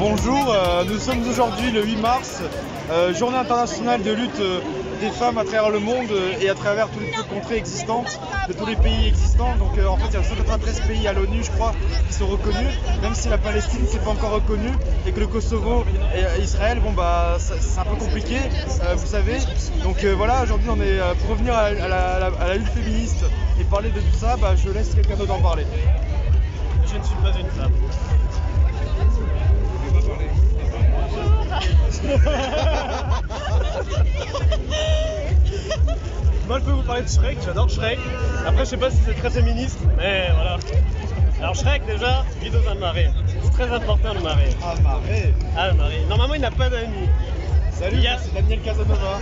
Bonjour, nous sommes aujourd'hui le 8 mars, journée internationale de lutte des femmes à travers le monde et à travers toutes les contrées existantes, de tous les pays existants. Donc en fait il y a 193 pays à l'ONU je crois qui sont reconnus, même si la Palestine ne s'est pas encore reconnue et que le Kosovo et Israël, bon bah c'est un peu compliqué, vous savez. Donc voilà, aujourd'hui on est pour revenir à la lutte féministe et parler de tout ça, bah, je laisse quelqu'un d'autre en parler. Je ne suis pas une femme. Moi je peux vous parler de Shrek, j'adore Shrek. Après je sais pas si c'est très féministe, mais voilà. Alors Shrek déjà, vit dans un marais. C'est très important le marais. Ah marais. Ah le marais. Normalement il n'a pas d'amis. Salut, c'est Daniel Casanova.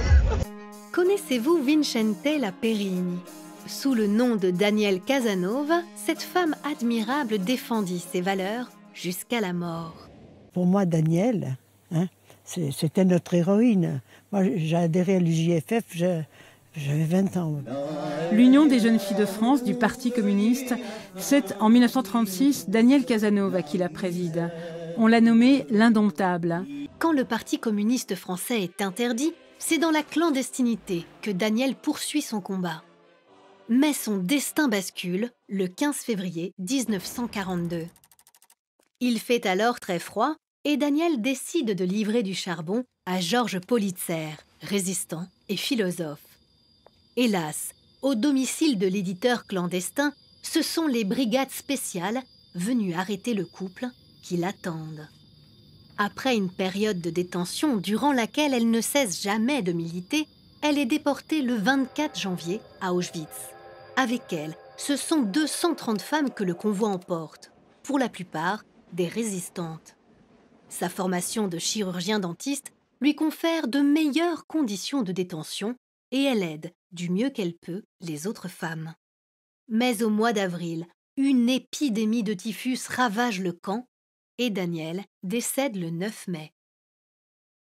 Connaissez-vous Vincente La Perini? Sous le nom de Daniel Casanova, cette femme admirable défendit ses valeurs jusqu'à la mort. Pour moi, Daniel, c'était notre héroïne. Moi, j'ai adhéré à l'UJFF, j'avais 20 ans. L'Union des jeunes filles de France du Parti communiste, c'est en 1936 Daniel Casanova qui la préside. On l'a nommée l'indomptable. Quand le Parti communiste français est interdit, c'est dans la clandestinité que Daniel poursuit son combat. Mais son destin bascule le 15 février 1942. Il fait alors très froid et Daniel décide de livrer du charbon à Georges Politzer, résistant et philosophe. Hélas, au domicile de l'éditeur clandestin, ce sont les brigades spéciales venues arrêter le couple qui l'attendent. Après une période de détention durant laquelle elle ne cesse jamais de militer, elle est déportée le 24 janvier à Auschwitz. Avec elle, ce sont 230 femmes que le convoi emporte, pour la plupart des résistantes. Sa formation de chirurgien-dentiste lui confère de meilleures conditions de détention et elle aide du mieux qu'elle peut les autres femmes. Mais au mois d'avril, une épidémie de typhus ravage le camp et Daniel décède le 9 mai.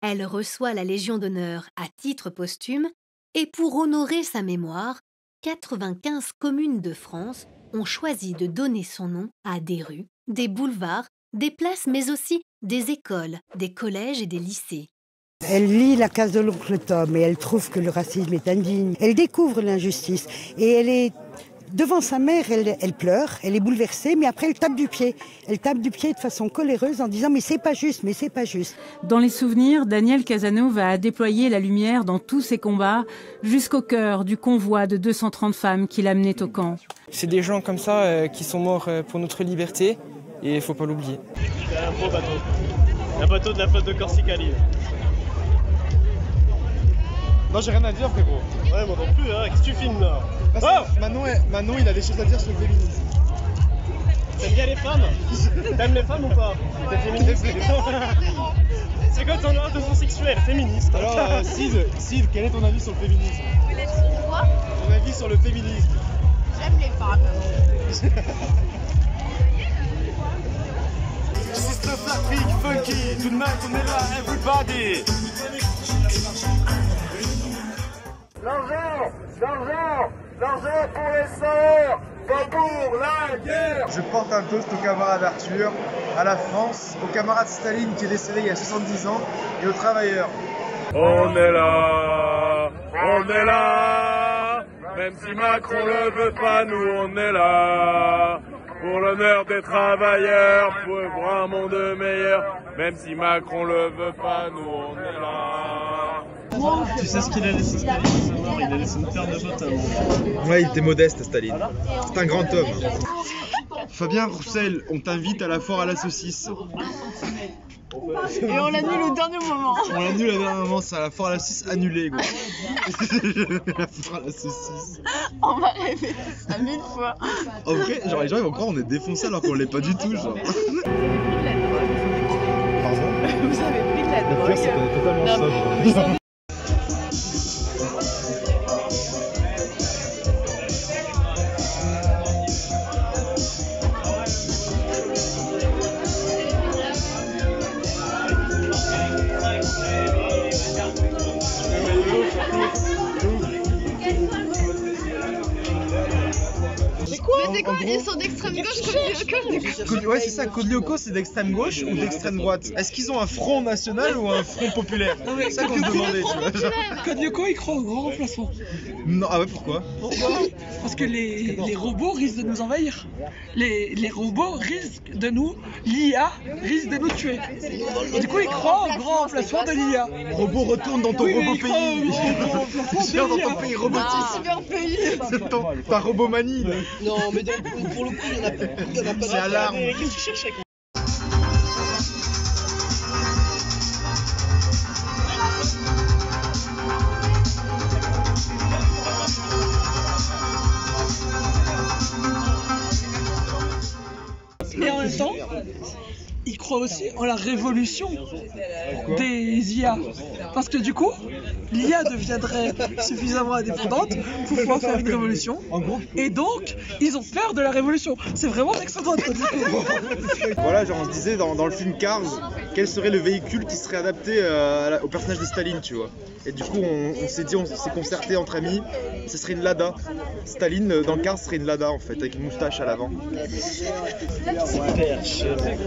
Elle reçoit la Légion d'honneur à titre posthume et pour honorer sa mémoire, 95 communes de France ont choisi de donner son nom à des rues, des boulevards, des places, mais aussi des écoles, des collèges et des lycées. Elle lit La case de l'oncle Tom et elle trouve que le racisme est indigne. Elle découvre l'injustice et elle est devant sa mère, elle pleure, elle est bouleversée, mais après elle tape du pied. Elle tape du pied de façon colléreuse en disant « mais c'est pas juste, mais c'est pas juste ». Dans les souvenirs, Daniel Casanova a déployé la lumière dans tous ses combats, jusqu'au cœur du convoi de 230 femmes qui l'amenaient au camp. C'est des gens comme ça qui sont morts pour notre liberté et il ne faut pas l'oublier. C'est un beau bateau. Un bateau de la flotte de Corsica Libre. Non, j'ai rien à dire, frérot. Ouais, moi non plus, hein. Qu'est-ce que tu filmes là? Manon, il a des choses à dire sur le féminisme. T'aimes bien les femmes? T'aimes les femmes ou pas? T'es féministe? C'est quoi ton orientation sexuelle? Féministe. Alors, Sid, quel est ton avis sur le féminisme? Quoi? Ton avis sur le féminisme? J'aime les femmes. It's the flat freak funky, tonight on est là, everybody. L'argent pour les sœurs, pas pour la guerre. Je porte un toast au camarade Arthur, à la France, au camarade Staline qui est décédé il y a 70 ans et aux travailleurs. On est là, même si Macron le veut pas, nous on est là. Pour l'honneur des travailleurs, pour un monde meilleur, même si Macron le veut pas, nous on est là. Tu sais ce qu'il a laissé Staline à sa mort? Il a laissé une paire de bottes à moi. Ouais, il était modeste, Staline. C'est un grand homme. Fabien Roussel, on t'invite à la foire à la saucisse. Et on l'annule au dernier moment. On l'annule au dernier moment, c'est à la foire à la saucisse annulée, quoi. La foire à la saucisse. On va répéter ça 1000 fois. En vrai, genre les gens ils vont croire qu'on est défoncé alors qu'on l'est pas du tout, genre. Pardon? Vous avez pris de la drogue. Le pire, c'est qu'on est totalement sobre. C'est quoi? c'est quoi? Ils sont d'extrême gauche, Ouais, c'est ça, Kodlyoko c'est d'extrême gauche ou d'extrême droite? Est-ce qu'ils ont un front national ou un front populaire? C'est ça qu'on se demandait, tu vois. Kodlyoko, il croit au grand remplacement. Non, ah ouais, pourquoi? Parce que les robots risquent de nous envahir. Les robots risquent de nous... L'IA risque de nous tuer. Et du coup, il croit au grand remplacement de l'IA. Robot, retourne dans ton robot pays. Viens dans ton pays robotique. C'est ta robomanie. Non, mais pour le coup, il y en a pas. C'est alarme. Qu'est-ce que tu cherches avec Et en même temps, il croit aussi en la révolution des IA. Parce que du coup, l'IA deviendrait suffisamment indépendante pour pouvoir faire une révolution. Et donc, ils ont peur de la révolution. C'est vraiment d'extrême droite. Voilà, genre on se disait dans le film Cars, quel serait le véhicule qui serait adapté au personnage de Staline, tu vois. Et du coup, on s'est dit, on s'est concerté entre amis, ce serait une Lada. Staline dans Cars serait une Lada en fait, avec une moustache à l'avant. C'est perche, mec.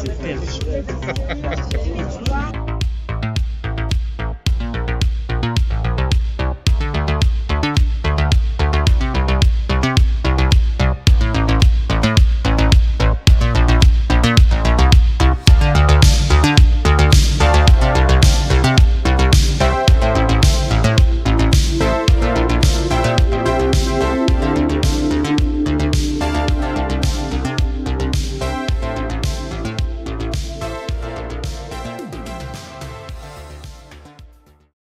C'est perche.